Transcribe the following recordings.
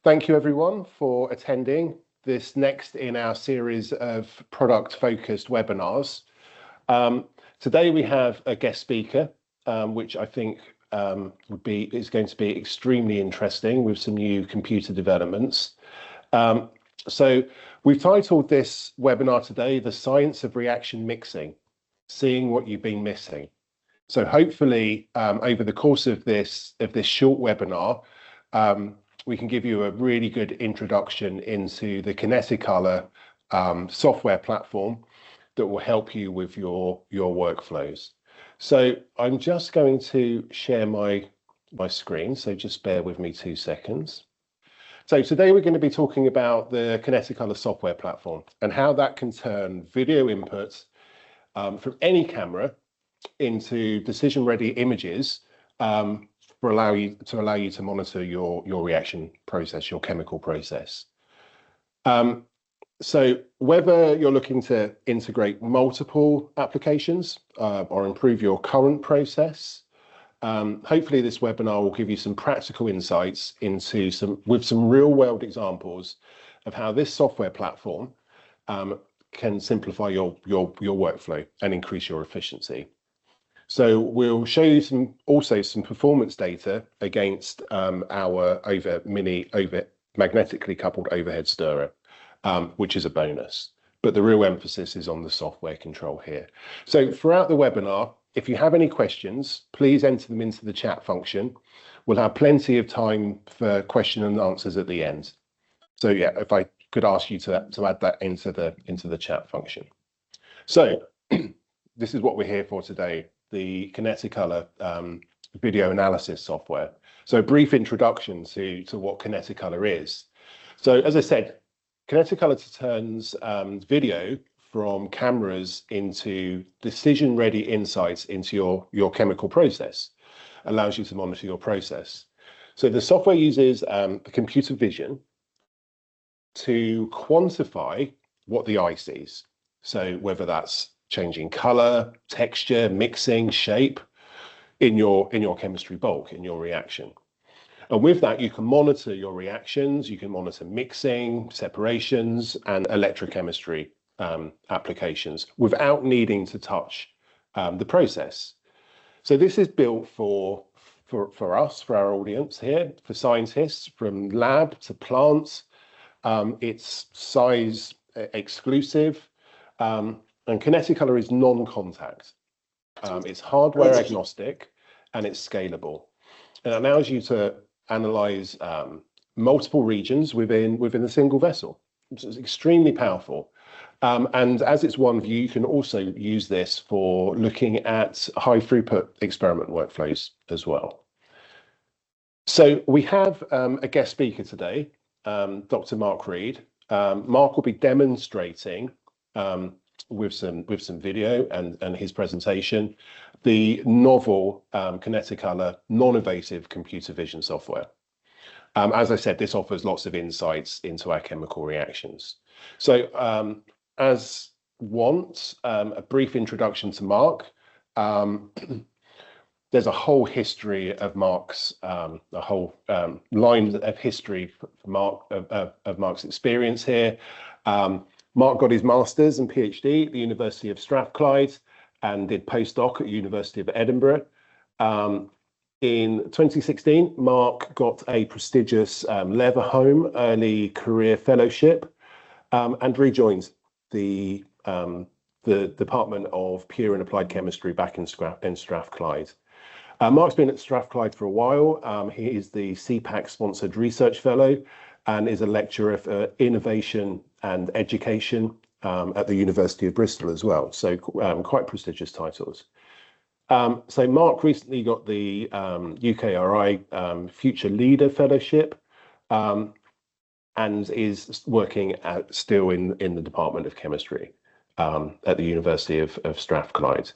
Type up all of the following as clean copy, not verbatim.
Thank you everyone for attending this next in our series of product-focused webinars. Today we have a guest speaker, which I think is going to be extremely interesting with some new computer developments. So we've titled this webinar today, The Science of Reaction Mixing, Seeing What You've Been Missing. So hopefully over the course of this short webinar, we can give you a really good introduction into the Kineticolor software platform that will help you with your workflows. So I'm just going to share my screen, so just bear with me 2 seconds. So today we're going to be talking about the Kineticolor software platform and how that can turn video inputs from any camera into decision-ready images to allow you to monitor your reaction process, your chemical process. So whether you're looking to integrate multiple applications or improve your current process, hopefully this webinar will give you some practical insights into some real-world examples of how this software platform can simplify your workflow and increase your efficiency. So we'll show you also some performance data against our magnetically coupled overhead stirrer, which is a bonus. But the real emphasis is on the software control here. So throughout the webinar, if you have any questions, please enter them into the chat function. We'll have plenty of time for question and answers at the end. So yeah, if I could ask you to add that into the chat function. So this is what we're here for today, the Kineticolor video analysis software. So a brief introduction to what Kineticolor is. So as I said, Kineticolor turns video from cameras into decision-ready insights into your chemical process, allows you to monitor your process. So the software uses computer vision to quantify what the eye sees. So whether that's changing color, texture, mixing, shape in your chemistry bulk, in your reaction. And with that, you can monitor your reactions, you can monitor mixing, separations, and electrochemistry applications without needing to touch the process. So this is built for us, for our audience here, for scientists, from lab to plant. It's size exclusive, and Kineticolor is non-contact. It's hardware agnostic, and it's scalable. It allows you to analyze multiple regions within a single vessel. It's extremely powerful. And as it's one view, you can also use this for looking at high throughput experiment workflows as well. So we have a guest speaker today, Dr. Marc Reid. Marc will be demonstrating with some video and his presentation, the novel Kineticolor non-invasive computer vision software. As I said, this offers lots of insights into our chemical reactions. So as a brief introduction to Marc. There's a whole history of Marc's, a whole line of history of Marc's experience here. Marc got his master's and PhD at the University of Strathclyde and did postdoc at the University of Edinburgh. In 2016, Marc got a prestigious Leverhulme Early Career Fellowship and rejoined the Department of Pure and Applied Chemistry back in Strathclyde. Marc's been at Strathclyde for a while. He is the CPAC-sponsored research fellow and is a lecturer for innovation and education at the University of Bristol as well. So quite prestigious titles. So Marc recently got the UKRI Future Leader Fellowship and is working still in the Department of Chemistry at the University of Strathclyde.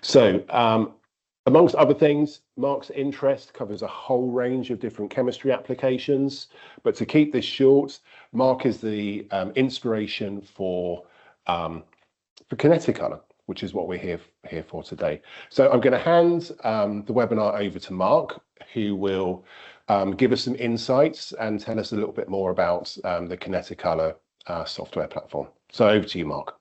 So amongst other things, Marc's interest covers a whole range of different chemistry applications, but to keep this short, Marc is the inspiration for Kineticolor, which is what we're here for today. So I'm going to hand the webinar over to Marc, who will give us some insights and tell us a little bit more about the Kineticolor software platform. So over to you, Marc.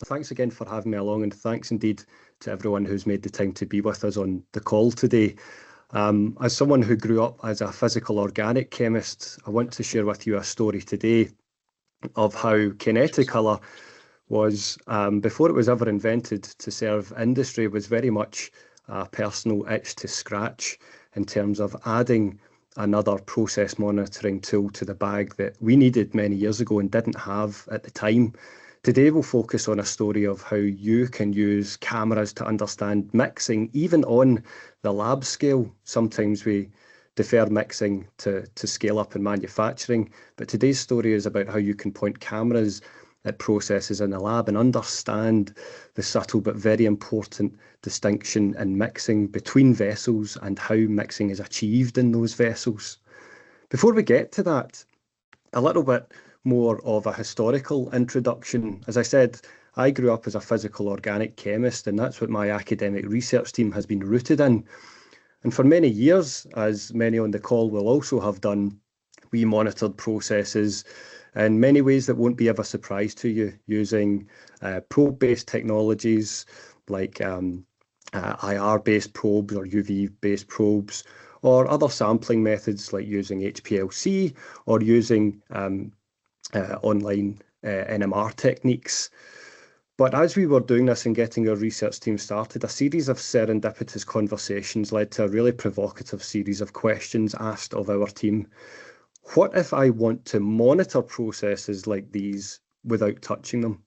Thanks again for having me along, and thanks indeed to everyone who's made the time to be with us on the call today. As someone who grew up as a physical organic chemist, I want to share with you a story today of how Kineticolor was, before it was ever invented to serve industry, was very much a personal itch to scratch in terms of adding another process monitoring tool to the bag that we needed many years ago and didn't have at the time. Today we'll focus on a story of how you can use cameras to understand mixing, even on the lab scale. Sometimes we defer mixing to scale up in manufacturing, but today's story is about how you can point cameras at processes in the lab and understand the subtle but very important distinction in mixing between vessels and how mixing is achieved in those vessels. Before we get to that, a little bit more of a historical introduction. As I said, I grew up as a physical organic chemist, and that's what my academic research team has been rooted in. And for many years, as many on the call will also have done, we monitored processes in many ways that won't be of a surprise to you, using probe-based technologies like IR-based probes or UV-based probes, or other sampling methods like using HPLC or using online NMR techniques. But as we were doing this and getting our research team started, a series of serendipitous conversations led to a really provocative series of questions asked of our team. What if I want to monitor processes like these without touching them?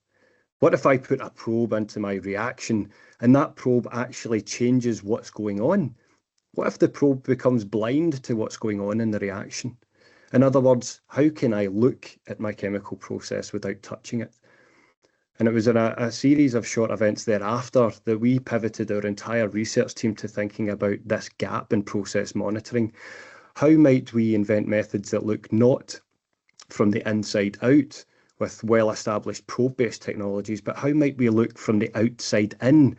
What if I put a probe into my reaction and that probe actually changes what's going on? What if the probe becomes blind to what's going on in the reaction? In other words, how can I look at my chemical process without touching it? And it was in a series of short events thereafter that we pivoted our entire research team to thinking about this gap in process monitoring. How might we invent methods that look not from the inside out with well-established probe-based technologies, but how might we look from the outside in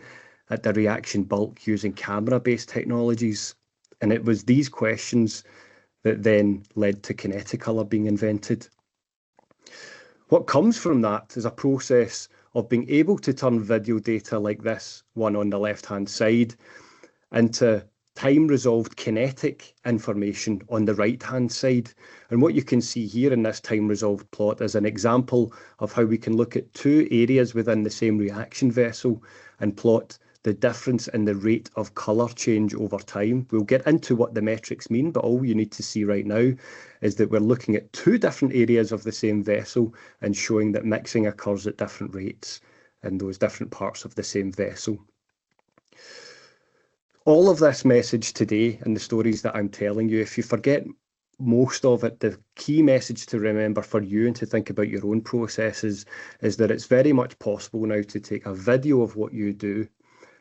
at the reaction bulk using camera-based technologies? And it was these questions that then led to Kineticolor being invented. What comes from that is a process of being able to turn video data like this one on the left-hand side into time-resolved kinetic information on the right-hand side. And what you can see here in this time-resolved plot is an example of how we can look at two areas within the same reaction vessel and plot the difference in the rate of colour change over time. We'll get into what the metrics mean, but all you need to see right now is that we're looking at two different areas of the same vessel and showing that mixing occurs at different rates in those different parts of the same vessel. All of this message today and the stories that I'm telling you, if you forget most of it, the key message to remember for you and to think about your own processes is that it's very much possible now to take a video of what you do,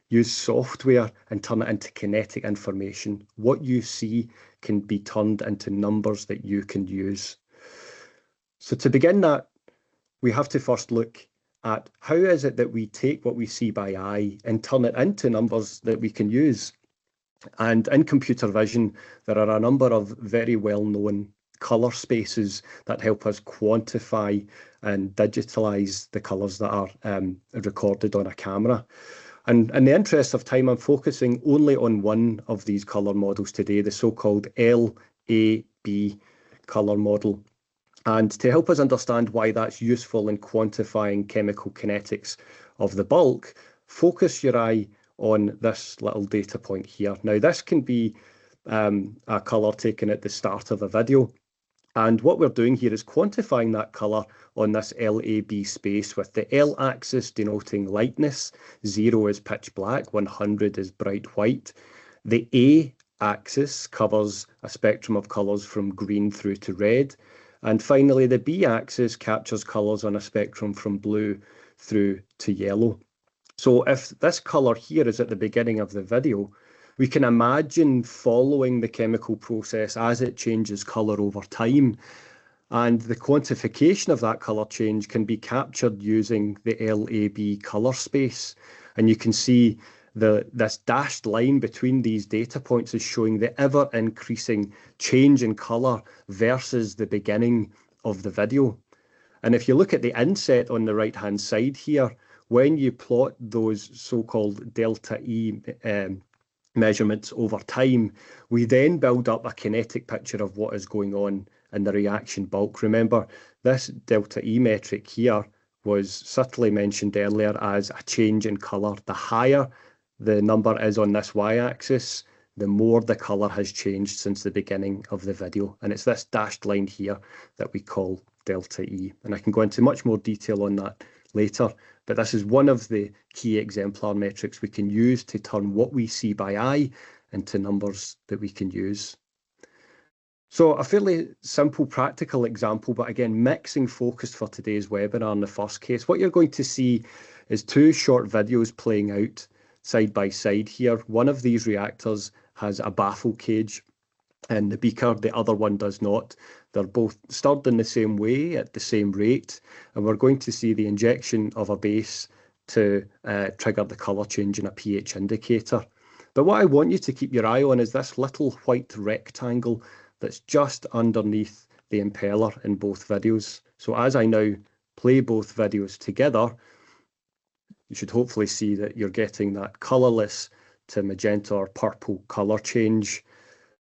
use software and turn it into kinetic information. What you see can be turned into numbers that you can use. So to begin that, we have to first look at how is it that we take what we see by eye and turn it into numbers that we can use. And in computer vision, there are a number of very well-known colour spaces that help us quantify and digitalize the colours that are recorded on a camera. And in the interest of time, I'm focusing only on one of these colour models today, the so-called LAB colour model. And to help us understand why that's useful in quantifying chemical kinetics of the bulk, focus your eye on this little data point here. Now, this can be a colour taken at the start of a video. And what we're doing here is quantifying that colour on this LAB space with the L axis denoting lightness, 0 is pitch black, 100 is bright white. The A axis covers a spectrum of colours from green through to red. And finally, the B axis captures colours on a spectrum from blue through to yellow. So if this colour here is at the beginning of the video, we can imagine following the chemical process as it changes colour over time. And the quantification of that colour change can be captured using the LAB colour space. And you can see this dashed line between these data points is showing the ever-increasing change in colour versus the beginning of the video. And if you look at the inset on the right-hand side here, when you plot those so-called delta E measurements over time, we then build up a kinetic picture of what is going on in the reaction bulk. Remember, this delta E metric here was subtly mentioned earlier as a change in colour. The higher the number is on this y-axis, the more the colour has changed since the beginning of the video. And it's this dashed line here that we call delta E. And I can go into much more detail on that later, but this is one of the key exemplar metrics we can use to turn what we see by eye into numbers that we can use. So a fairly simple practical example, but again, mixing focused for today's webinar in the first case. What you're going to see is two short videos playing out side by side here. One of these reactors has a baffle cage in the beaker, the other one does not. They're both stirred in the same way at the same rate, and we're going to see the injection of a base to trigger the colour change in a pH indicator. But what I want you to keep your eye on is this little white rectangle that's just underneath the impeller in both videos. So as I now play both videos together, you should hopefully see that you're getting that colourless to magenta or purple colour change.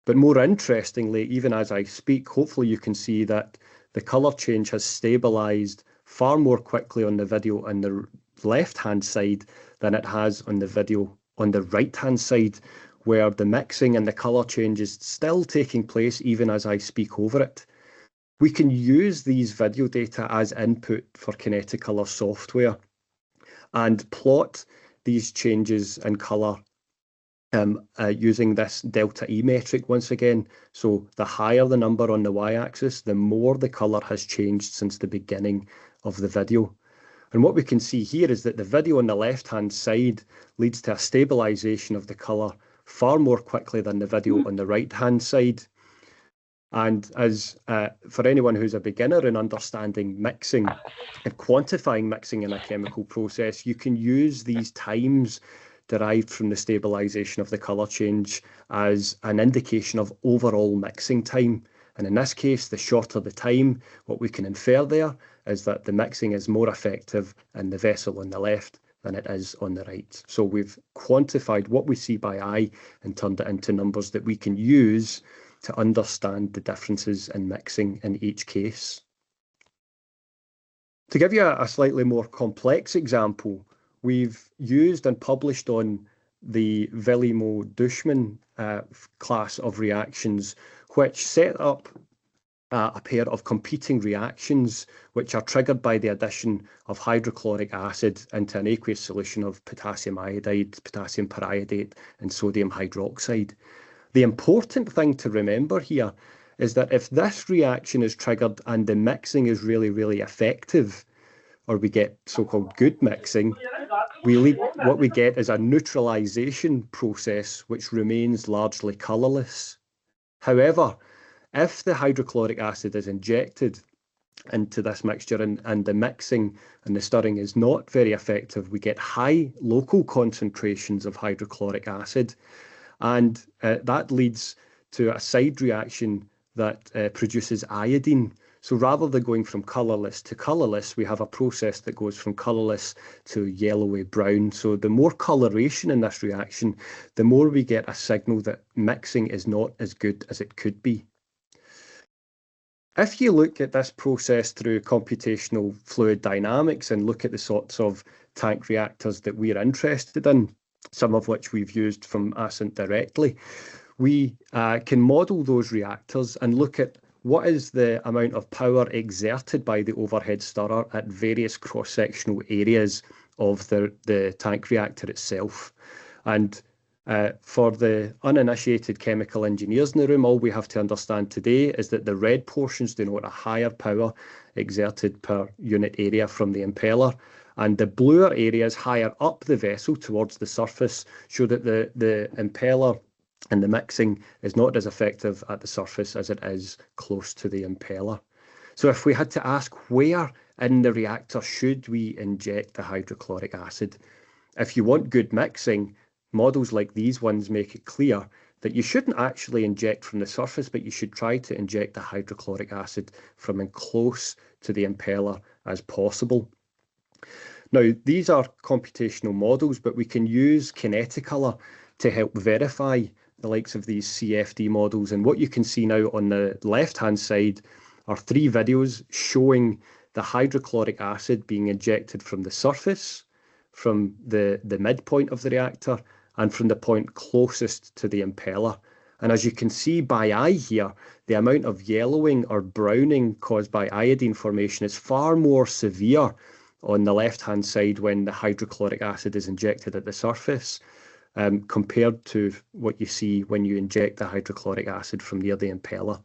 But more interestingly, even as I speak, hopefully you can see that the colour change has stabilised far more quickly on the video on the left-hand side than it has on the video on the right-hand side, where the mixing and the colour change is still taking place even as I speak over it. We can use these video data as input for Kineticolor software and plot these changes in colour using this delta E metric once again. So the higher the number on the y-axis, the more the colour has changed since the beginning of the video. And what we can see here is that the video on the left-hand side leads to a stabilisation of the colour far more quickly than the video on the right-hand side. And as for anyone who's a beginner in understanding mixing and quantifying mixing in a chemical process, you can use these times derived from the stabilisation of the colour change as an indication of overall mixing time. And in this case, the shorter the time, what we can infer there is that the mixing is more effective in the vessel on the left than it is on the right. So we've quantified what we see by eye and turned it into numbers that we can use to understand the differences in mixing in each case. To give you a slightly more complex example, we've used and published on the Villimo-Dushman class of reactions, which set up a pair of competing reactions which are triggered by the addition of hydrochloric acid into an aqueous solution of potassium iodide, potassium periodate, and sodium hydroxide. The important thing to remember here is that if this reaction is triggered and the mixing is really, really effective, or we get so-called good mixing, what we get is a neutralization process which remains largely colourless. However, if the hydrochloric acid is injected into this mixture and the mixing and the stirring is not very effective, we get high local concentrations of hydrochloric acid, and that leads to a side reaction that produces iodine. So rather than going from colourless to colourless, we have a process that goes from colourless to yellowy brown. So the more coloration in this reaction, the more we get a signal that mixing is not as good as it could be. If you look at this process through computational fluid dynamics and look at the sorts of tank reactors that we're interested in, some of which we've used from Asynt directly, we can model those reactors and look at what is the amount of power exerted by the overhead stirrer at various cross-sectional areas of the tank reactor itself. And for the uninitiated chemical engineers in the room, all we have to understand today is that the red portions denote a higher power exerted per unit area from the impeller, and the bluer areas higher up the vessel towards the surface show that the impeller and the mixing is not as effective at the surface as it is close to the impeller. So if we had to ask where in the reactor should we inject the hydrochloric acid, if you want good mixing, models like these ones make it clear that you shouldn't actually inject from the surface, but you should try to inject the hydrochloric acid from as close to the impeller as possible. Now, these are computational models, but we can use Kineticolor to help verify the likes of these CFD models. And what you can see now on the left-hand side are 3 videos showing the hydrochloric acid being injected from the surface, from the midpoint of the reactor, and from the point closest to the impeller. And as you can see by eye here, the amount of yellowing or browning caused by iodine formation is far more severe on the left-hand side when the hydrochloric acid is injected at the surface, compared to what you see when you inject the hydrochloric acid from near the impeller.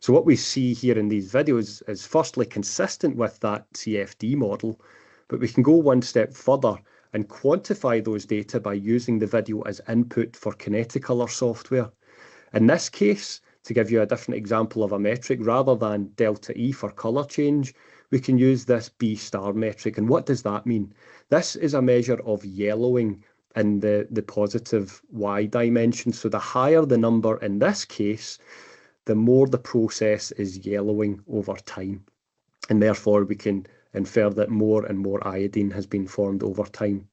So what we see here in these videos is firstly consistent with that CFD model, but we can go one step further and quantify those data by using the video as input for Kineticolor software. In this case, to give you a different example of a metric, rather than delta E for color change, we can use this B star metric. And what does that mean? This is a measure of yellowing in the positive Y dimension. So the higher the number in this case, the more the process is yellowing over time. And therefore we can infer that more and more iodine has been formed over time.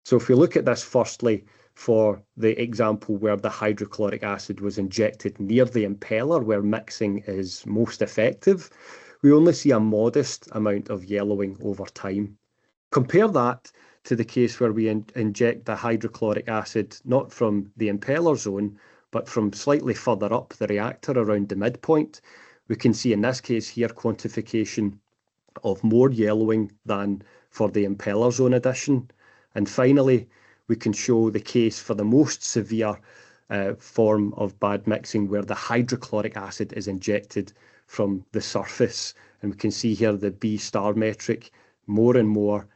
So if we look at this firstly for the example where the hydrochloric acid was injected near the impeller where mixing is most effective, we only see a modest amount of yellowing over time. Compare that to the case where we inject the hydrochloric acid not from the impeller zone, but from slightly further up the reactor around the midpoint. We can see in this case here quantification of more yellowing than for the impeller zone addition. And finally, we can show the case for the most severe form of bad mixing where the hydrochloric acid is injected from the surface. And we can see here the B star metric more and more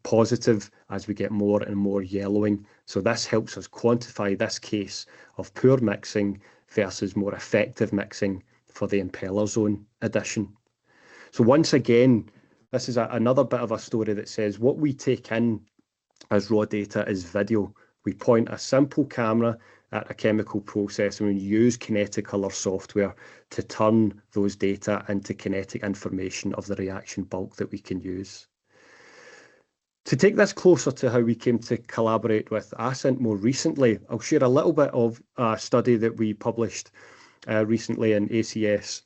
positive as we get more and more yellowing. So this helps us quantify this case of poor mixing versus more effective mixing for the impeller zone addition. So once again, this is another bit of a story that says what we take in as raw data is video. We point a simple camera at a chemical process and we use Kineticolor software to turn those data into kinetic information of the reaction bulk that we can use. To take this closer to how we came to collaborate with Asynt more recently, I'll share a little bit of a study that we published recently in ACS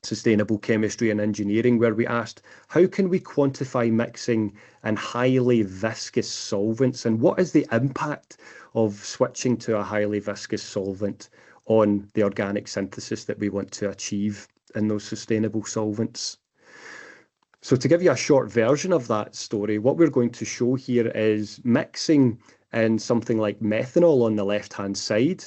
Sustainable Chemistry and Engineering, where we asked, how can we quantify mixing in highly viscous solvents, and what is the impact of switching to a highly viscous solvent on the organic synthesis that we want to achieve in those sustainable solvents? So to give you a short version of that story, what we're going to show here is mixing in something like methanol on the left-hand side,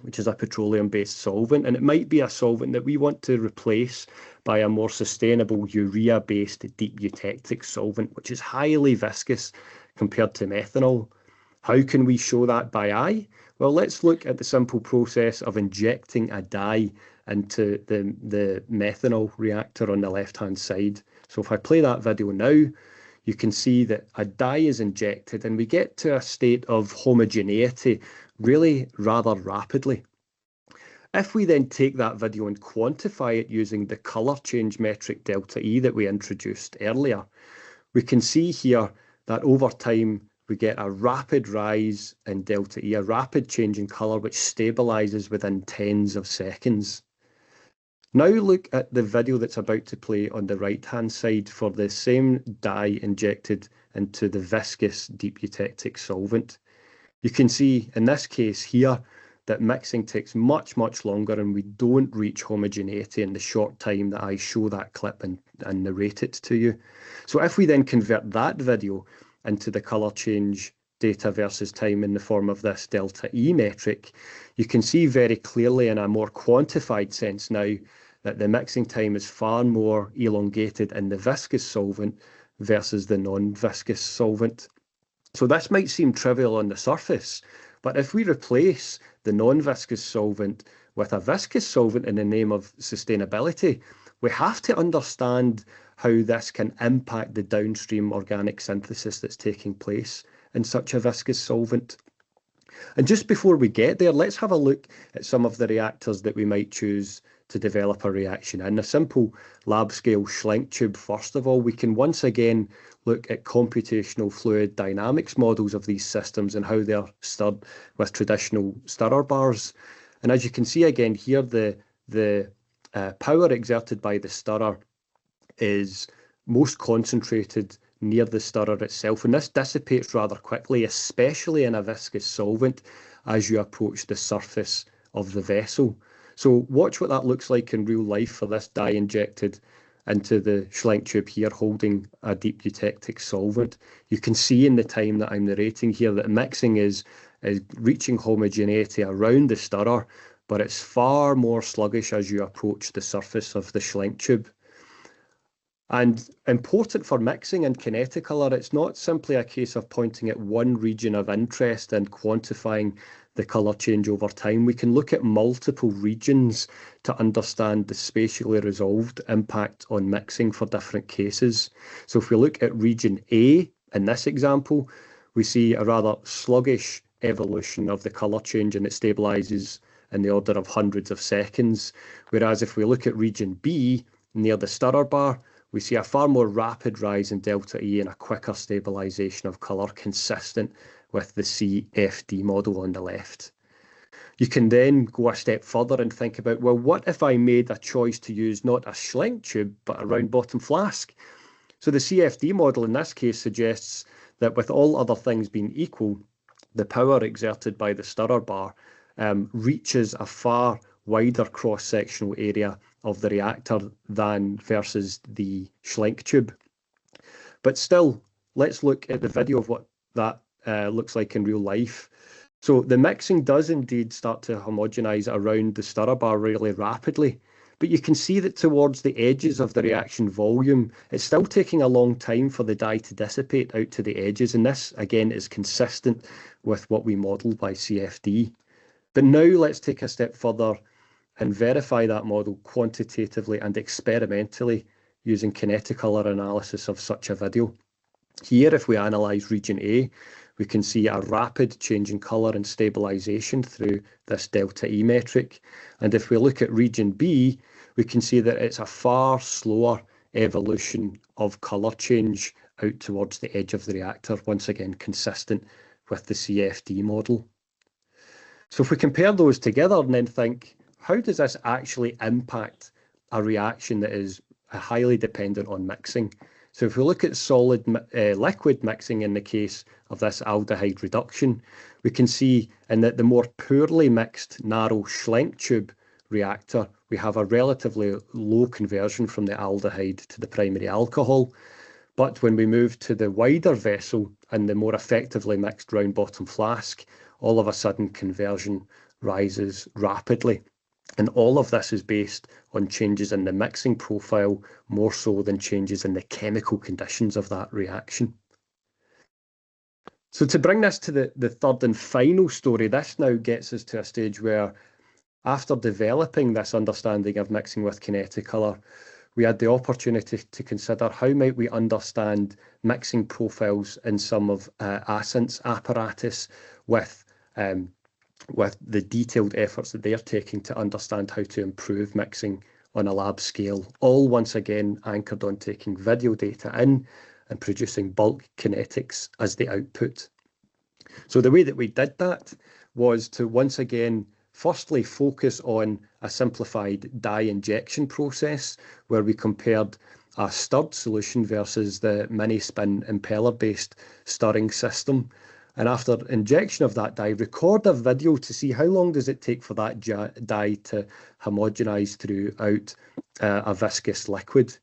which is a petroleum-based solvent, and it might be a solvent that we want to replace by a more sustainable urea-based deep eutectic solvent, which is highly viscous compared to methanol. How can we show that by eye? Well, let's look at the simple process of injecting a dye into the methanol reactor on the left-hand side. So if I play that video now, you can see that a dye is injected and we get to a state of homogeneity really rather rapidly. If we then take that video and quantify it using the color change metric delta E that we introduced earlier, we can see here that over time we get a rapid rise in delta E, a rapid change in color which stabilizes within tens of seconds. Now look at the video that's about to play on the right-hand side for the same dye injected into the viscous deep eutectic solvent. You can see in this case here that mixing takes much, much longer and we don't reach homogeneity in the short time that I show that clip and narrate it to you. So if we then convert that video into the color change data versus time in the form of this delta E metric, you can see very clearly in a more quantified sense now that the mixing time is far more elongated in the viscous solvent versus the non-viscous solvent. So this might seem trivial on the surface, but if we replace the non-viscous solvent with a viscous solvent in the name of sustainability, we have to understand how this can impact the downstream organic synthesis that's taking place in such a viscous solvent. And just before we get there, let's have a look at some of the reactors that we might choose to develop a reaction in. A simple lab scale Schlenk tube, first of all, we can once again look at computational fluid dynamics models of these systems and how they're stirred with traditional stirrer bars. And as you can see again here, the power exerted by the stirrer is most concentrated near the stirrer itself, and this dissipates rather quickly, especially in a viscous solvent as you approach the surface of the vessel. So watch what that looks like in real life for this dye injected into the Schlenk tube here holding a deep eutectic solvent. You can see in the time that I'm narrating here that mixing is reaching homogeneity around the stirrer, but it's far more sluggish as you approach the surface of the Schlenk tube. And important for mixing and Kineticolor, it's not simply a case of pointing at one region of interest and quantifying the colour change over time. We can look at multiple regions to understand the spatially resolved impact on mixing for different cases. So if we look at region A in this example, we see a rather sluggish evolution of the colour change, and it stabilises in the order of hundreds of seconds. Whereas if we look at region B near the stirrer bar, we see a far more rapid rise in delta E and a quicker stabilisation of colour consistent with the CFD model on the left. You can then go a step further and think about, well, what if I made a choice to use not a Schlenk tube, but a round bottom flask? So the CFD model in this case suggests that with all other things being equal, the power exerted by the stirrer bar reaches a far wider cross-sectional area of the reactor than versus the Schlenk tube. But still, let's look at the video of what that looks like in real life. So the mixing does indeed start to homogenize around the stirrer bar really rapidly, but you can see that towards the edges of the reaction volume, it's still taking a long time for the dye to dissipate out to the edges, and this again is consistent with what we modelled by CFD. But now let's take a step further and verify that model quantitatively and experimentally using Kineticolor analysis of such a video. Here, if we analyse region A, we can see a rapid change in colour and stabilisation through this delta E metric. And if we look at region B, we can see that it's a far slower evolution of colour change out towards the edge of the reactor, once again consistent with the CFD model. So if we compare those together and then think, how does this actually impact a reaction that is highly dependent on mixing? So if we look at solid liquid mixing in the case of this aldehyde reduction, we can see in that the more poorly mixed narrow Schlenk tube reactor, we have a relatively low conversion from the aldehyde to the primary alcohol. But when we move to the wider vessel and the more effectively mixed round bottom flask, all of a sudden conversion rises rapidly. And all of this is based on changes in the mixing profile more so than changes in the chemical conditions of that reaction. So to bring this to the third and final story, this now gets us to a stage where after developing this understanding of mixing with Kineticolor, we had the opportunity to consider how might we understand mixing profiles in some of Asynt's apparatus with the detailed efforts that they're taking to understand how to improve mixing on a lab scale, all once again anchored on taking video data in and producing bulk kinetics as the output. So the way that we did that was to once again firstly focus on a simplified dye injection process where we compared a stirred solution versus the mini-spin impeller-based stirring system. And after injection of that dye, record a video to see how long does it take for that dye to homogenize throughout a viscous liquid.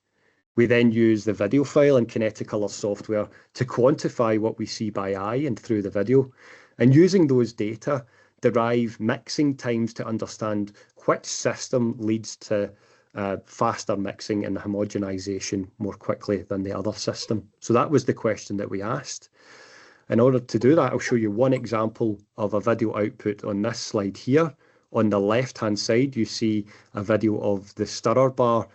We then use the video file in Kineticolor software to quantify what we see by eye and through the video. And using those data, derive mixing times to understand which system leads to faster mixing and homogenization more quickly than the other system. So that was the question that we asked. In order to do that, I'll show you one example of a video output on this slide here. On the left-hand side, you see a video of the stirrer bar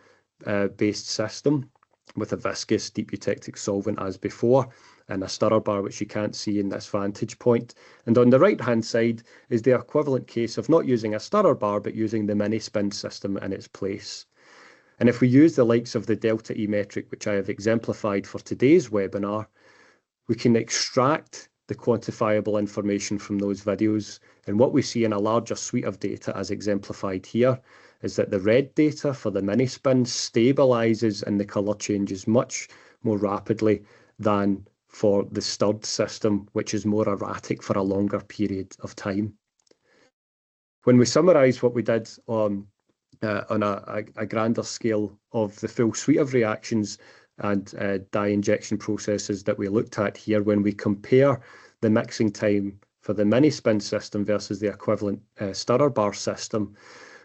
based system. with a viscous deep eutectic solvent as before, and a stirrer bar, which you can't see in this vantage point. And on the right-hand side is the equivalent case of not using a stirrer bar, but using the mini-spin system in its place. And if we use the likes of the delta E metric, which I have exemplified for today's webinar, we can extract the quantifiable information from those videos. And what we see in a larger suite of data, as exemplified here, is that the red data for the mini spin stabilizes and the color changes much more rapidly than for the stirred system, which is more erratic for a longer period of time. When we summarize what we did on a grander scale of the full suite of reactions and dye injection processes that we looked at here, when we compare the mixing time for the mini spin system versus the equivalent stirrer bar system,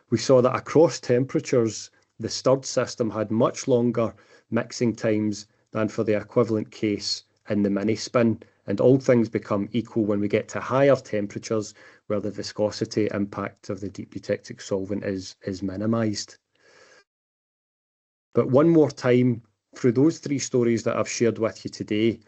we saw that across temperatures, the stirred system had much longer mixing times than for the equivalent case in the mini spin, and all things become equal when we get to higher temperatures where the viscosity impact of the deep eutectic solvent is minimized. But one more time, through those three stories that I've shared with you today,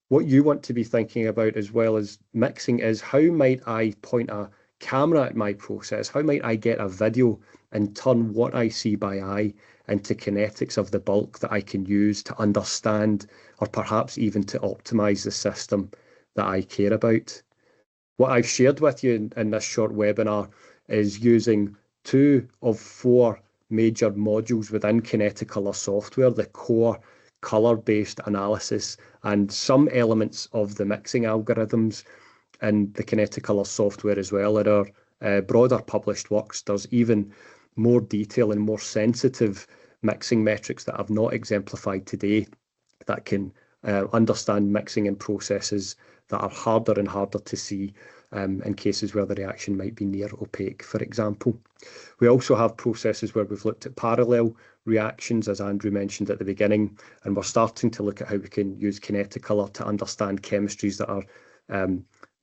what you want to be thinking about as well as mixing is, how might I point a camera at my process? How might I get a video and turn what I see by eye into kinetics of the bulk that I can use to understand, or perhaps even to optimize the system that I care about? What I've shared with you in this short webinar is using 2 of 4 major modules within Kineticolor software, the core color-based analysis and some elements of the mixing algorithms in the Kineticolor software as well. In our broader published works, there's even more detail and more sensitive mixing metrics that I've not exemplified today that can understand mixing in processes that are harder and harder to see in cases where the reaction might be near opaque, for example. We also have processes where we've looked at parallel reactions, as Andrew mentioned at the beginning, and we're starting to look at how we can use Kineticolor to understand chemistries that are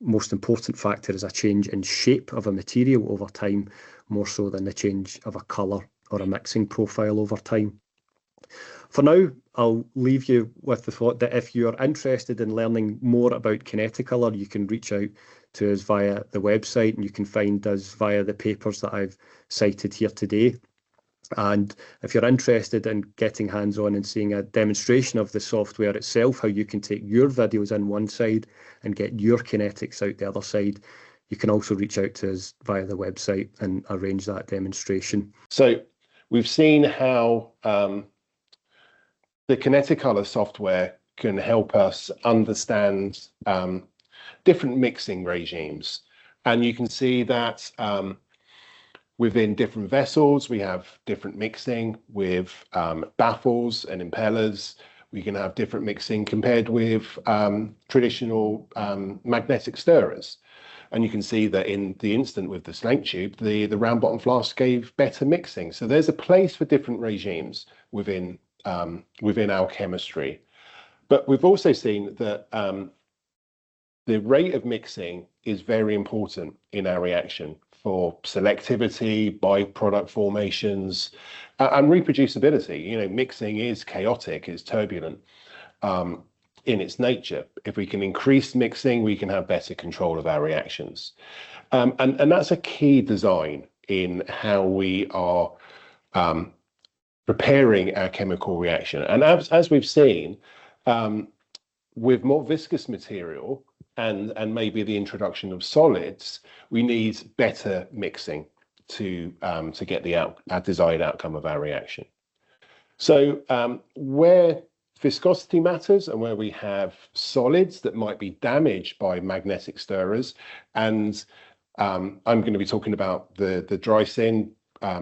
most important factor is a change in shape of a material over time, more so than the change of a colour or a mixing profile over time. For now, I'll leave you with the thought that if you're interested in learning more about Kineticolor, you can reach out to us via the website, and you can find us via the papers that I've cited here today. And if you're interested in getting hands-on and seeing a demonstration of the software itself, how you can take your videos in one side and get your kinetics out the other side, you can also reach out to us via the website and arrange that demonstration. So we've seen how the Kineticolor software can help us understand different mixing regimes. And you can see that within different vessels, we have different mixing with baffles and impellers. We can have different mixing compared with traditional magnetic stirrers. And you can see that in the instant with the slank tube, the round bottom flask gave better mixing. So there's a place for different regimes within our chemistry. But we've also seen that the rate of mixing is very important in our reaction for selectivity, byproduct formations, and reproducibility. You know, mixing is chaotic, it's turbulent in its nature. If we can increase mixing, we can have better control of our reactions. And that's a key design in how we are preparing our chemical reaction. And as we've seen, with more viscous material and maybe the introduction of solids, we need better mixing to get our desired outcome of our reaction. So where viscosity matters and where we have solids that might be damaged by magnetic stirrers, and I'm going to be talking about the dry syn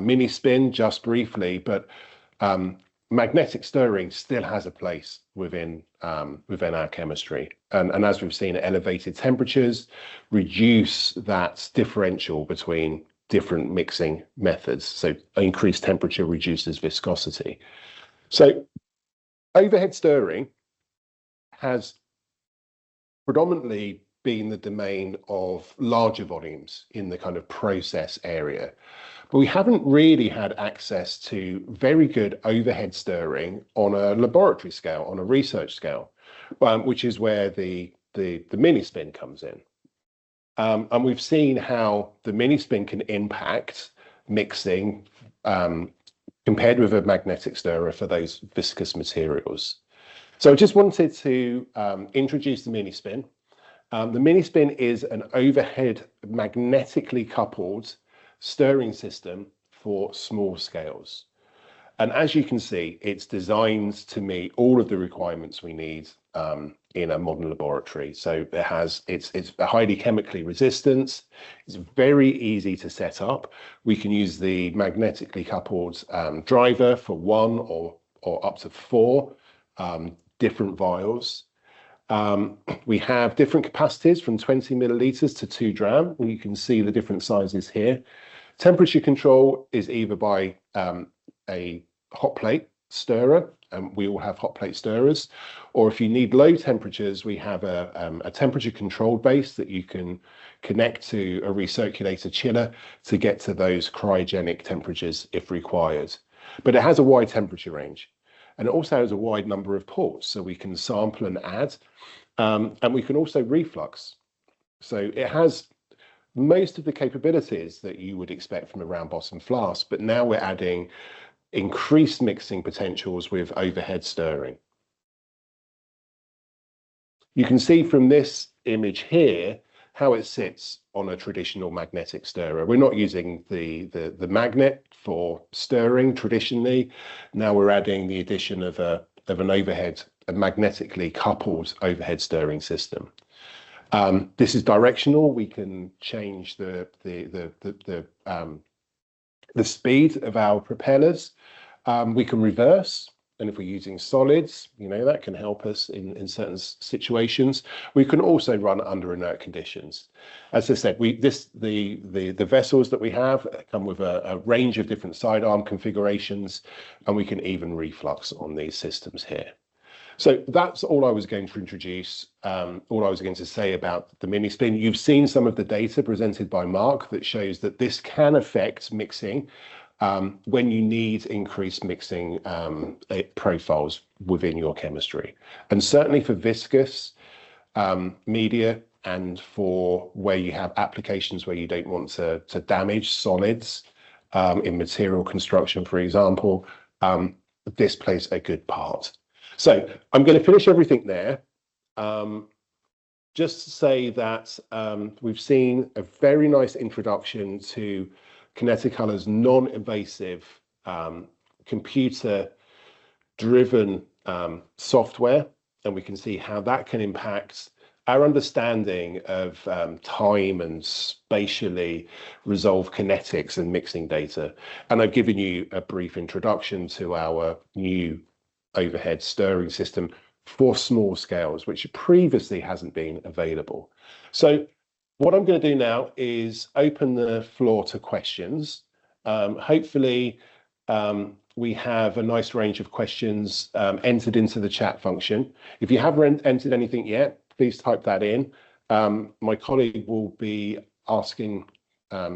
mini spin just briefly, but magnetic stirring still has a place within our chemistry, and as we've seen, elevated temperatures reduce that differential between different mixing methods. So increased temperature reduces viscosity. So overhead stirring has predominantly been the domain of larger volumes in the kind of process area. But we haven't really had access to very good overhead stirring on a laboratory scale, on a research scale, which is where the mini spin comes in. And we've seen how the mini spin can impact mixing compared with a magnetic stirrer for those viscous materials. So I just wanted to introduce the mini spin. The mini spin is an overhead magnetically coupled stirring system for small scales. And as you can see, it's designed to meet all of the requirements we need in a modern laboratory. So it's highly chemically resistant. It's very easy to set up. We can use the magnetically coupled driver for one or up to four different vials. We have different capacities from 20 milliliters to 2 dram. You can see the different sizes here. Temperature control is either by a hot plate stirrer, and we all have hot plate stirrers, or if you need low temperatures, we have a temperature controlled base that you can connect to a recirculator chiller to get to those cryogenic temperatures if required. But it has a wide temperature range, and it also has a wide number of ports, so we can sample and add, and we can also reflux. So it has most of the capabilities that you would expect from a round bottom flask, but now we're adding increased mixing potentials with overhead stirring. You can see from this image here how it sits on a traditional magnetic stirrer. We're not using the magnet for stirring traditionally. Now we're adding the addition of an overhead, a magnetically coupled overhead stirring system. This is directional. We can change the speed of our propellers. We can reverse, and if we're using solids, that can help us in certain situations. We can also run under inert conditions. As I said, the vessels that we have come with a range of different sidearm configurations, and we can even reflux on these systems here. So that's all I was going to introduce, all I was going to say about the mini spin. You've seen some of the data presented by Marc that shows that this can affect mixing when you need increased mixing profiles within your chemistry. And certainly for viscous media and for where you have applications where you don't want to damage solids in material construction, for example, this plays a good part. So I'm going to finish everything there. Just to say that we've seen a very nice introduction to Kineticolor's non-invasive computer-driven software, and we can see how that can impact our understanding of time and spatially resolved kinetics and mixing data. And I've given you a brief introduction to our new overhead stirring system for small scales, which previously hasn't been available. So what I'm going to do now is open the floor to questions. Hopefully, we have a nice range of questions entered into the chat function. If you haven't entered anything yet, please type that in. My colleague will be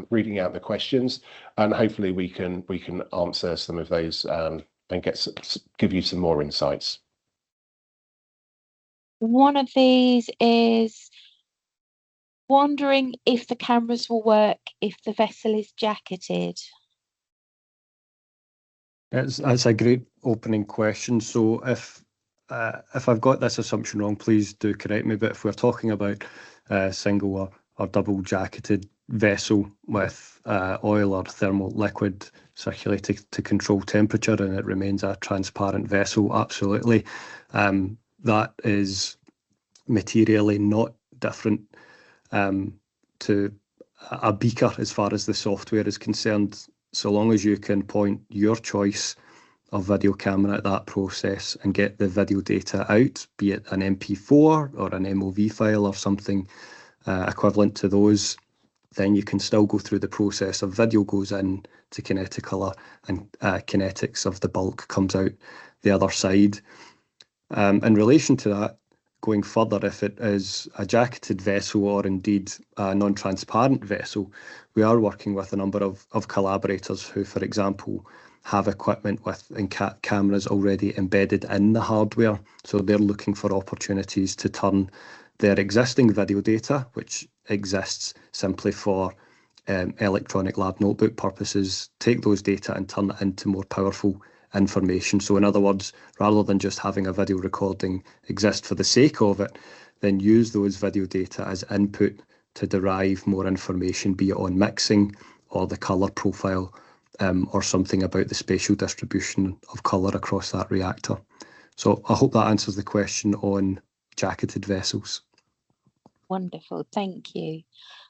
reading out the questions, and hopefully we can answer some of those and give you some more insights. One of these is wondering if the cameras will work if the vessel is jacketed. That's a great opening question. So if I've got this assumption wrong, please do correct me. But if we're talking about a single or double jacketed vessel with oil or thermal liquid circulated to control temperature, and it remains a transparent vessel, absolutely. That is materially not different to a beaker as far as the software is concerned, so long as you can point your choice of video camera at that process and get the video data out, be it an MP4 or an MOV file or something equivalent to those, then you can still go through the process of video goes in to Kineticolor and kinetics of the bulk comes out the other side. In relation to that, going further, if it is a jacketed vessel or indeed a non-transparent vessel, we are working with a number of collaborators who, for example, have equipment with cameras already embedded in the hardware. So they're looking for opportunities to turn their existing video data, which exists simply for electronic lab notebook purposes, take those data and turn it into more powerful information. So in other words, rather than just having a video recording exist for the sake of it, then use those video data as input to derive more information, be it on mixing or the colour profile, or something about the spatial distribution of colour across that reactor. So I hope that answers the question on jacketed vessels. Wonderful, thank you.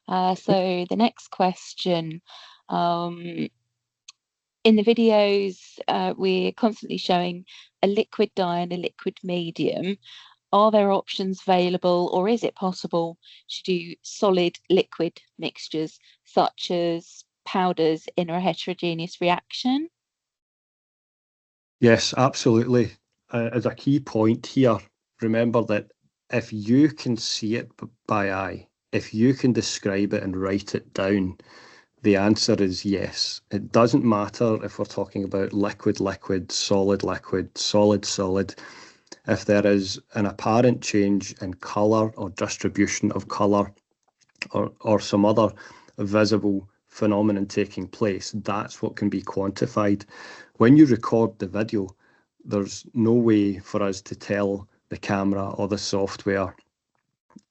So the next question, in the videos, we're constantly showing a liquid dye and a liquid medium. Are there options available, or is it possible to do solid liquid mixtures such as powders in a heterogeneous reaction? Yes, absolutely. As a key point here, remember that if you can see it by eye, if you can describe it and write it down, the answer is yes. It doesn't matter if we're talking about liquid, solid, solid. If there is an apparent change in colour or distribution of colour or some other visible phenomenon taking place, that's what can be quantified. When you record the video, there's no way for us to tell the camera or the software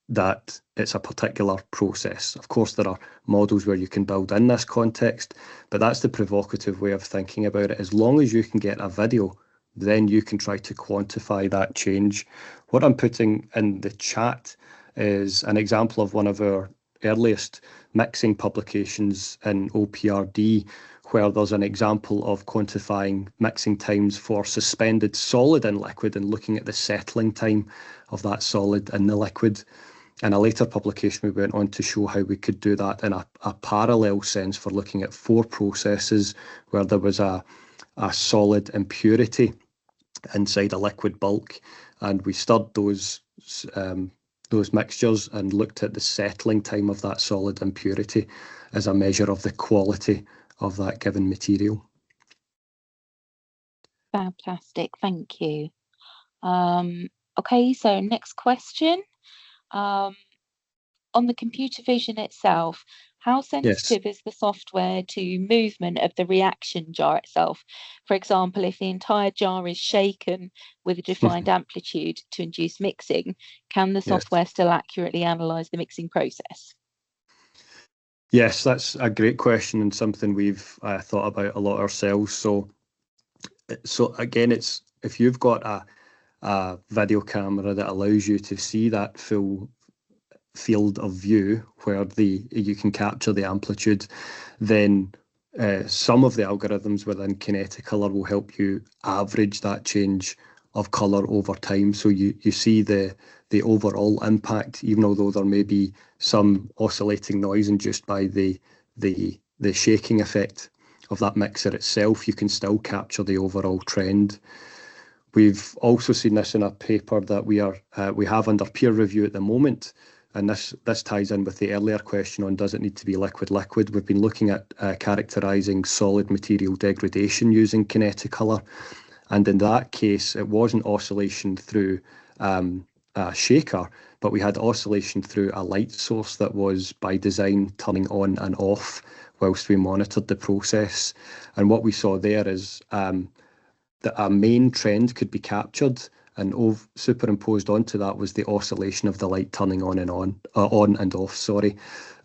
that it's a particular process. Of course, there are models where you can build in this context, but that's the provocative way of thinking about it. As long as you can get a video, then you can try to quantify that change. What I'm putting in the chat is an example of one of our earliest mixing publications in OPRD, where there's an example of quantifying mixing times for suspended solid in liquid and looking at the settling time of that solid in the liquid. In a later publication, we went on to show how we could do that in a parallel sense for looking at 4 processes where there was a solid impurity inside a liquid bulk, and we stirred those mixtures and looked at the settling time of that solid impurity as a measure of the quality of that given material. Fantastic, thank you. Okay, so next question. On the computer vision itself, how sensitive is the software to movement of the reaction jar itself? For example, if the entire jar is shaken with a defined amplitude to induce mixing, can the software still accurately analyze the mixing process? Yes, that's a great question and something we've thought about a lot ourselves. So again, it's if you've got a video camera that allows you to see that full field of view where you can capture the amplitude, then some of the algorithms within Kineticolor will help you average that change of colour over time. So you see the overall impact, even although there may be some oscillating noise induced by the shaking effect of that mixer itself, you can still capture the overall trend. We've also seen this in a paper that we have under peer review at the moment, and this ties in with the earlier question on does it need to be liquid? We've been looking at characterising solid material degradation using Kineticolor, and in that case it wasn't oscillation through a shaker, but we had oscillation through a light source that was by design turning on and off whilst we monitored the process. And what we saw there is that a main trend could be captured, and superimposed onto that was the oscillation of the light turning on and off.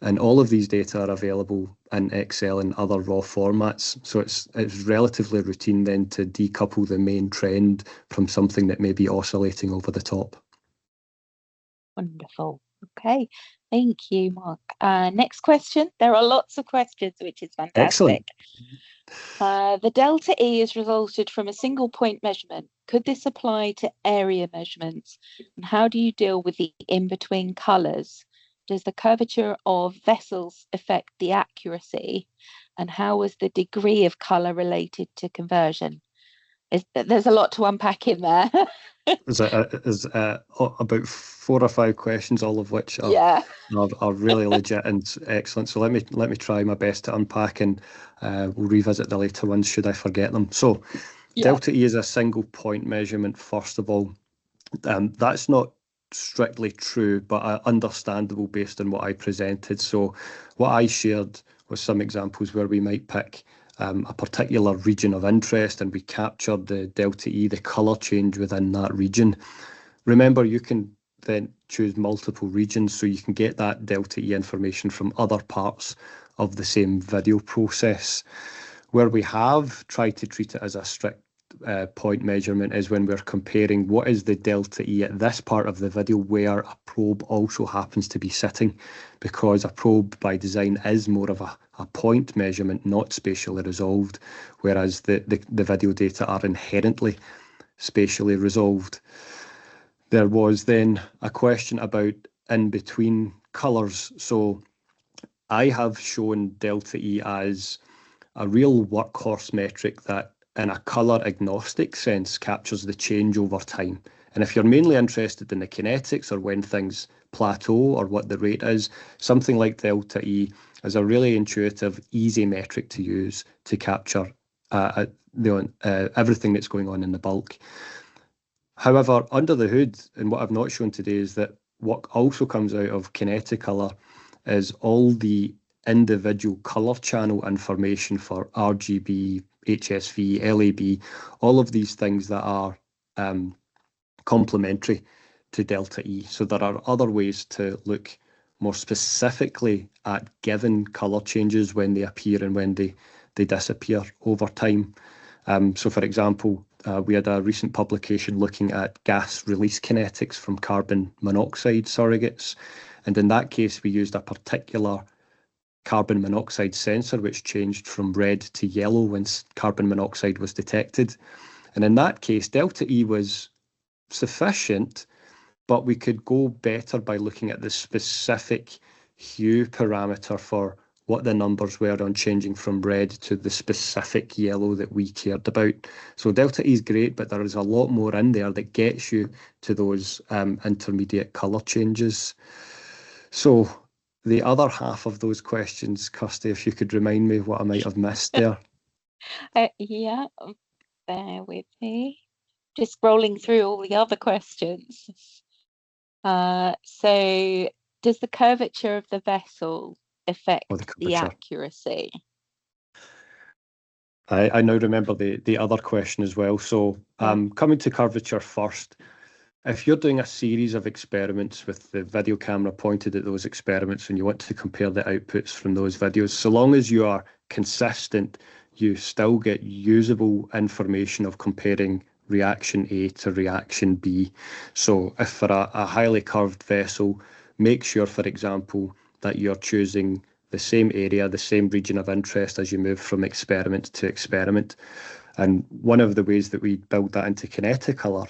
And all of these data are available in Excel and other raw formats. So it's relatively routine then to decouple the main trend from something that may be oscillating over the top. Wonderful. Okay, thank you, Marc. Next question. There are lots of questions, which is fantastic. Excellent. The delta E is resulted from a single point measurement. Could this apply to area measurements? And how do you deal with the in-between colours? Does the curvature of vessels affect the accuracy? And how was the degree of colour related to conversion? There's a lot to unpack in there. There's about 4 or 5 questions, all of which are really legit and excellent. So let me try my best to unpack, and we'll revisit the later ones should I forget them. So delta E is a single point measurement, first of all. That's not strictly true, but understandable based on what I presented. So what I shared was some examples where we might pick a particular region of interest, and we captured the delta E, the colour change within that region. Remember, you can then choose multiple regions, so you can get that delta E information from other parts of the same video process. Where we have tried to treat it as a strict point measurement is when we're comparing what is the delta E at this part of the video where a probe also happens to be sitting, because a probe by design is more of a point measurement, not spatially resolved, whereas the video data are inherently spatially resolved. There was then a question about in-between colours. So I have shown delta E as a real workhorse metric that in a colour agnostic sense captures the change over time. And if you're mainly interested in the kinetics or when things plateau or what the rate is, something like delta E is a really intuitive, easy metric to use to capture everything that's going on in the bulk. However, under the hood, and what I've not shown today, is that what also comes out of Kineticolor is all the individual colour channel information for RGB, HSV, LAB, all of these things that are complementary to delta E. So there are other ways to look more specifically at given colour changes when they appear and when they disappear over time. So for example, we had a recent publication looking at gas release kinetics from carbon monoxide surrogates. And in that case, we used a particular carbon monoxide sensor, which changed from red to yellow when carbon monoxide was detected. And in that case, delta E was sufficient, but we could go better by looking at the specific hue parameter for what the numbers were on changing from red to the specific yellow that we cared about. So delta E is great, but there is a lot more in there that gets you to those intermediate colour changes. So the other half of those questions, Kirsty, if you could remind me what I might have missed there. Yeah, bear with me. Just scrolling through all the other questions. So does the curvature of the vessel affect the accuracy? I now remember the other question as well. So coming to curvature first, if you're doing a series of experiments with the video camera pointed at those experiments and you want to compare the outputs from those videos, so long as you are consistent, you still get usable information of comparing reaction A to reaction B. So if for a highly curved vessel, make sure, for example, that you're choosing the same area, the same region of interest as you move from experiment to experiment. And one of the ways that we build that into Kineticolor,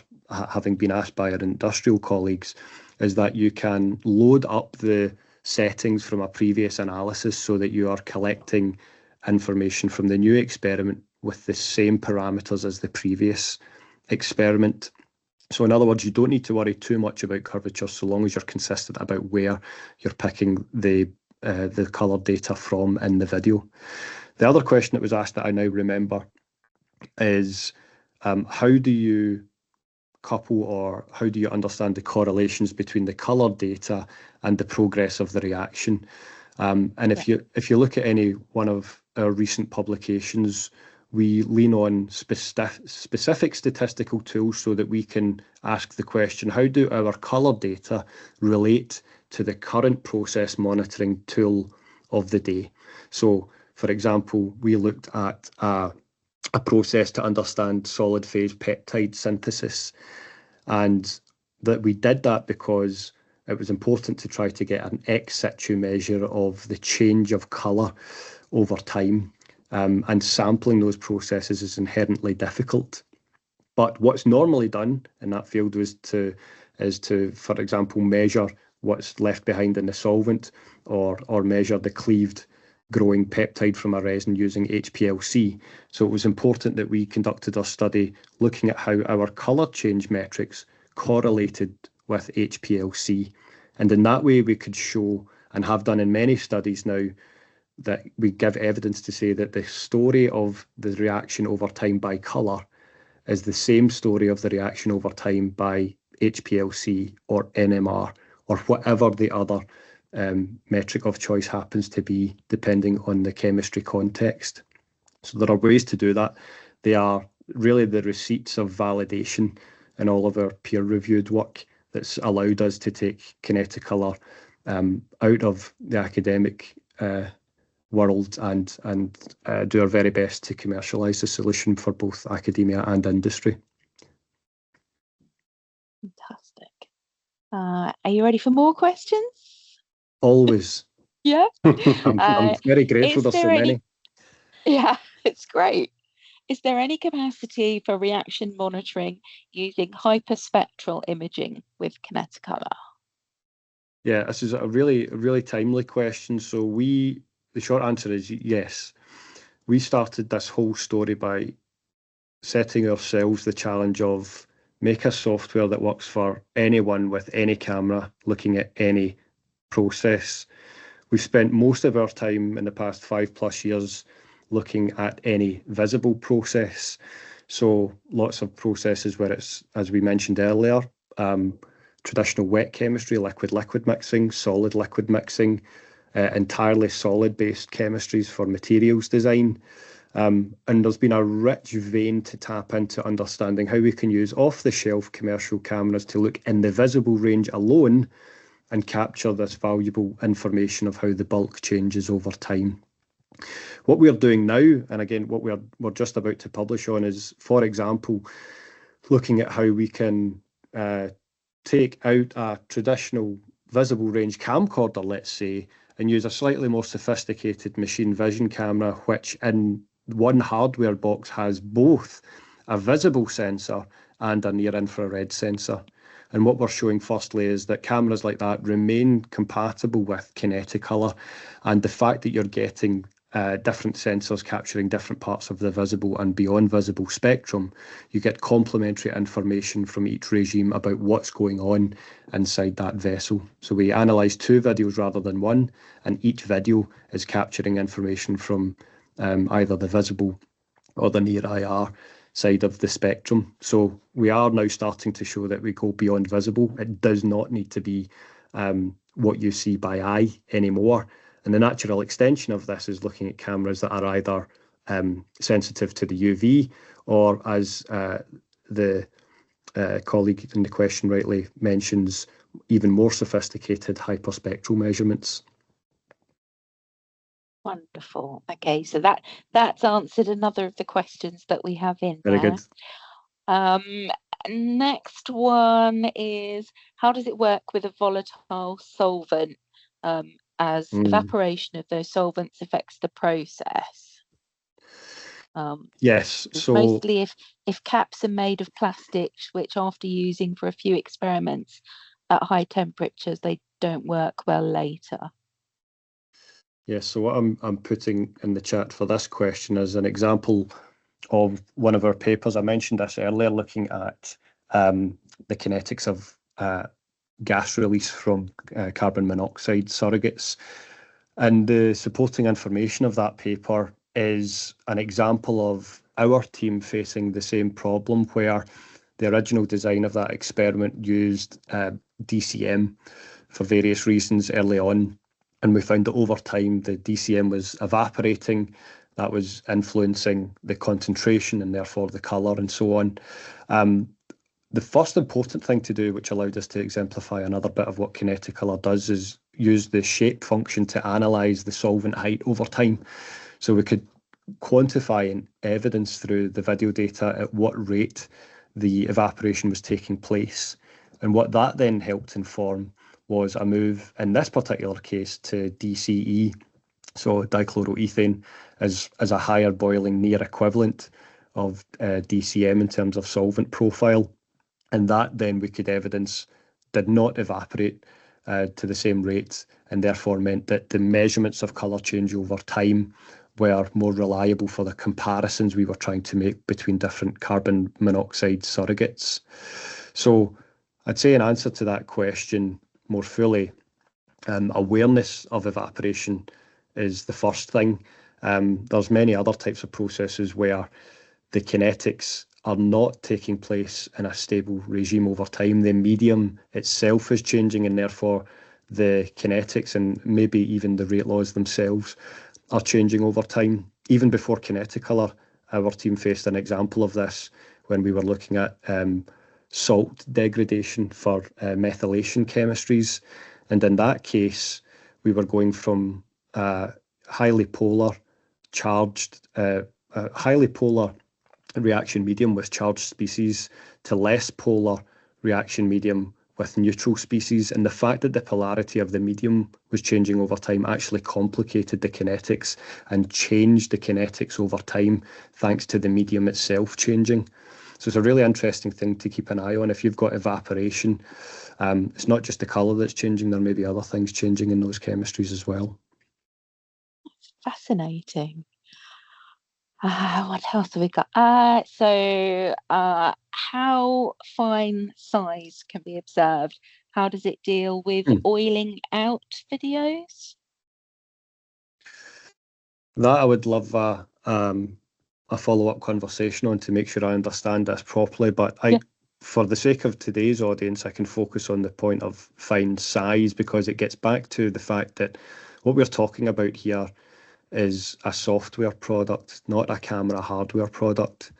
having been asked by our industrial colleagues, is that you can load up the settings from a previous analysis so that you are collecting information from the new experiment with the same parameters as the previous experiment. So in other words, you don't need to worry too much about curvature so long as you're consistent about where you're picking the colour data from in the video. The other question that was asked that I now remember is how do you couple, or how do you understand the correlations between the colour data and the progress of the reaction? And if you look at any one of our recent publications, we lean on specific statistical tools so that we can ask the question, how do our colour data relate to the current process monitoring tool of the day? So, for example, we looked at a process to understand solid phase peptide synthesis, and that we did that because it was important to try to get an ex situ measure of the change of colour over time, and sampling those processes is inherently difficult. But what's normally done in that field is to, for example, measure what's left behind in the solvent, or measure the cleaved growing peptide from a resin using HPLC. So it was important that we conducted our study looking at how our colour change metrics correlated with HPLC. And in that way, we could show, and have done in many studies now, that we give evidence to say that the story of the reaction over time by colour is the same story of the reaction over time by HPLC or NMR, or whatever the other metric of choice happens to be, depending on the chemistry context. So there are ways to do that. They are really the receipts of validation in all of our peer-reviewed work that's allowed us to take Kineticolor out of the academic world and do our very best to commercialise the solution for both academia and industry. Fantastic. Are you ready for more questions? Always. Yeah. I'm very grateful there's so many. Yeah, it's great. Is there any capacity for reaction monitoring using hyperspectral imaging with Kineticolor? Yeah, this is a really timely question. So the short answer is yes. We started this whole story by setting ourselves the challenge of make a software that works for anyone with any camera looking at any process. We've spent most of our time in the past 5+ years looking at any visible process. So lots of processes where it's, as we mentioned earlier, traditional wet chemistry, liquid-liquid mixing, solid-liquid mixing, entirely solid-based chemistries for materials design. And there's been a rich vein to tap into understanding how we can use off-the-shelf commercial cameras to look in the visible range alone and capture this valuable information of how the bulk changes over time. What we're doing now, and again, what we're just about to publish on is, for example, looking at how we can take out a traditional visible range camcorder, let's say, and use a slightly more sophisticated machine vision camera, which in one hardware box has both a visible sensor and a near infrared sensor. And what we're showing firstly is that cameras like that remain compatible with Kineticolor, and the fact that you're getting different sensors capturing different parts of the visible and beyond visible spectrum, you get complementary information from each regime about what's going on inside that vessel. So we analyse 2 videos rather than 1, and each video is capturing information from either the visible or the near IR side of the spectrum. So we are now starting to show that we go beyond visible. It does not need to be what you see by eye anymore. And the natural extension of this is looking at cameras that are either sensitive to the UV, or as the colleague in the question rightly mentions, even more sophisticated hyperspectral measurements. Wonderful. Okay, so that's answered another of the questions that we have in Very there. good. Next one is, how does it work with a volatile solvent, as evaporation of those solvents affects the process? Yes, so mostly if caps are made of plastics, which after using for a few experiments at high temperatures, they don't work well later. Yes, so what I'm putting in the chat for this question is an example of one of our papers. I mentioned this earlier, looking at the kinetics of gas release from carbon monoxide surrogates. And the supporting information of that paper is an example of our team facing the same problem, where the original design of that experiment used DCM for various reasons early on. And we found that over time, the DCM was evaporating. That was influencing the concentration and therefore the colour and so on. The first important thing to do, which allowed us to exemplify another bit of what Kineticolor does, is use the shape function to analyse the solvent height over time. So we could quantify and evidence through the video data at what rate the evaporation was taking place. And what that then helped inform was a move, in this particular case, to DCE, so dichloroethane, as a higher boiling near equivalent of DCM in terms of solvent profile. And that then we could evidence did not evaporate to the same rate, and therefore meant that the measurements of colour change over time were more reliable for the comparisons we were trying to make between different carbon monoxide surrogates. So I'd say in answer to that question more fully, awareness of evaporation is the first thing. There's many other types of processes where the kinetics are not taking place in a stable regime over time. The medium itself is changing, and therefore the kinetics and maybe even the rate laws themselves are changing over time. Even before Kineticolor, our team faced an example of this when we were looking at salt degradation for methylation chemistries. And in that case, we were going from highly polar reaction medium with charged species to less polar reaction medium with neutral species. And the fact that the polarity of the medium was changing over time actually complicated the kinetics and changed the kinetics over time thanks to the medium itself changing. So it's a really interesting thing to keep an eye on. If you've got evaporation, it's not just the colour that's changing, there may be other things changing in those chemistries as well. Fascinating. What else have we got? How fine size can be observed? How does it deal with oiling out videos? That I would love a follow-up conversation on to make sure I understand this properly. But for the sake of today's audience, I can focus on the point of fine size, because it gets back to the fact that what we're talking about here is a software product, not a camera hardware product.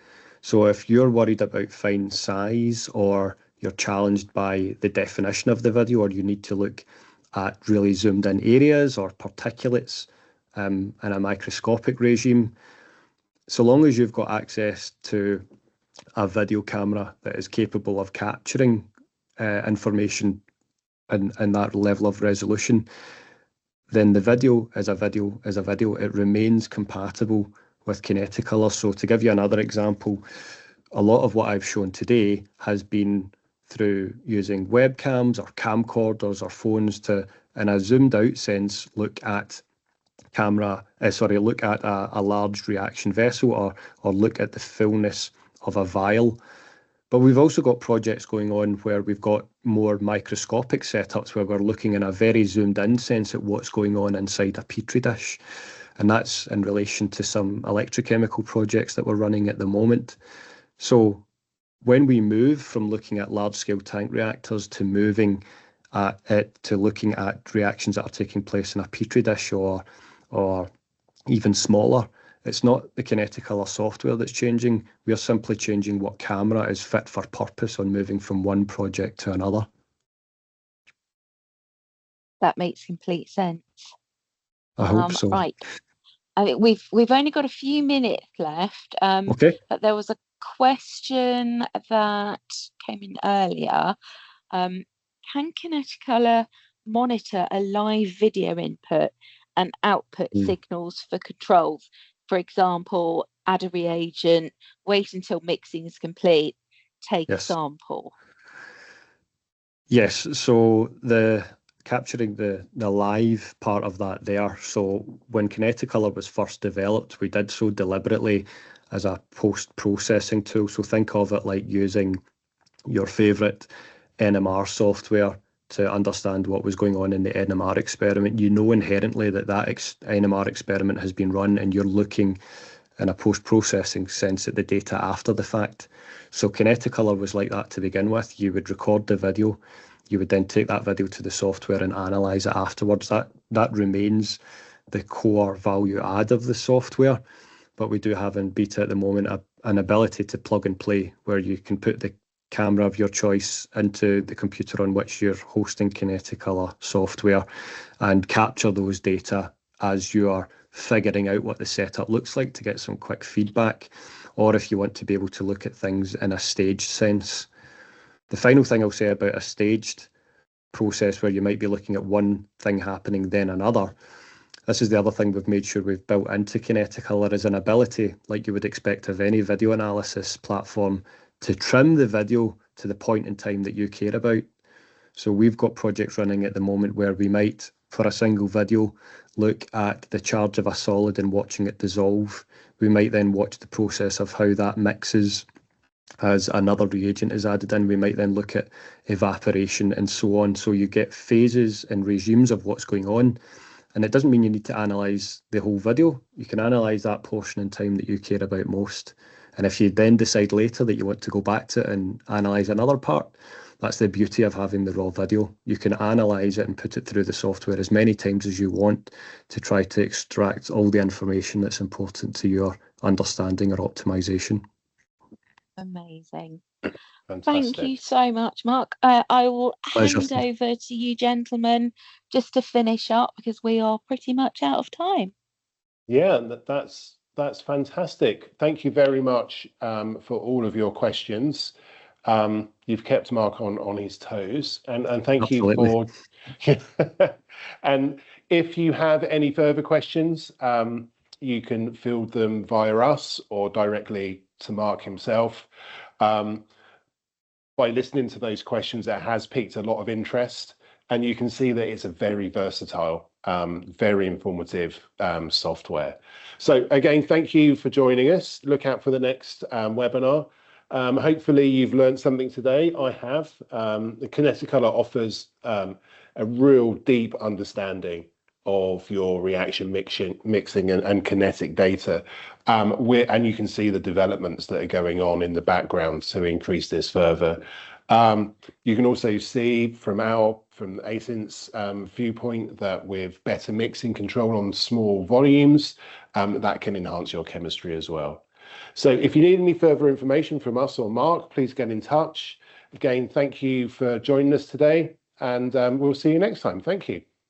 So if you're worried about fine size, or you're challenged by the definition of the video, or you need to look at really zoomed in areas or particulates in a microscopic regime, so long as you've got access to a video camera that is capable of capturing information and that level of resolution, then the video is a video is a video. It remains compatible with Kineticolor. So to give you another example, a lot of what I've shown today has been through using webcams or camcorders or phones to, in a zoomed out sense, look at a large reaction vessel, or look at the fullness of a vial. But we've also got projects going on where we've got more microscopic setups where we're looking in a very zoomed in sense at what's going on inside a petri dish. And that's in relation to some electrochemical projects that we're running at the moment. So when we move from looking at large scale tank reactors to moving to looking at reactions that are taking place in a petri dish or even smaller, it's not the Kineticolor software that's changing. We're simply changing what camera is fit for purpose on moving from one project to another. That makes complete sense. I hope so. Right. I mean, we've only got a few minutes left. Okay. But there was a question that came in earlier. Can Kineticolor monitor a live video input and output signals for controls? For example, add a reagent, wait until mixing is complete, take a sample. Yes, so capturing the live part of that there. So when Kineticolor was first developed, we did so deliberately as a post-processing tool. So think of it like using your favorite NMR software to understand what was going on in the NMR experiment. You know inherently that NMR experiment has been run, and you're looking in a post-processing sense at the data after the fact. So Kineticolor was like that to begin with. You would record the video, you would then take that video to the software and analyze it afterwards. That remains the core value add of the software. But we do have in beta at the moment an ability to plug and play, where you can put the camera of your choice into the computer on which you're hosting Kineticolor software and capture those data as you are figuring out what the setup looks like to get some quick feedback, or if you want to be able to look at things in a staged sense. The final thing I'll say about a staged process where you might be looking at one thing happening then another, this is the other thing we've made sure we've built into Kineticolor, is an ability, like you would expect of any video analysis platform, to trim the video to the point in time that you care about. So we've got projects running at the moment where we might, for a single video, look at the charge of a solid and watching it dissolve. We might then watch the process of how that mixes as another reagent is added in. We might then look at evaporation and so on. So you get phases and regimes of what's going on. And it doesn't mean you need to analyse the whole video. You can analyse that portion in time that you care about most. And if you then decide later that you want to go back to it and analyse another part, that's the beauty of having the raw video. You can analyse it and put it through the software as many times as you want to try to extract all the information that's important to your understanding or optimisation. Amazing. Fantastic. Thank you so much, Marc. I will Pleasure. hand over to you gentlemen just to finish up because we are pretty much out of time. Yeah, that's fantastic. Thank you very much for all of your questions. You've kept Marc on his toes, and thank Absolutely. you for. And if you have any further questions, you can field them via us or directly to Marc himself. By listening to those questions, it has piqued a lot of interest, and you can see that it's a very versatile, very informative software. So again, thank you for joining us. Look out for the next webinar. Hopefully you've learned something today. I have. The Kineticolor offers a real deep understanding of your reaction mixing and kinetic data. And you can see the developments that are going on in the background to increase this further. You can also see from Asynt's viewpoint that with better mixing control on small volumes, that can enhance your chemistry as well. So if you need any further information from us or Marc, please get in touch. Again, thank you for joining us today, and we'll see you next time. Thank you.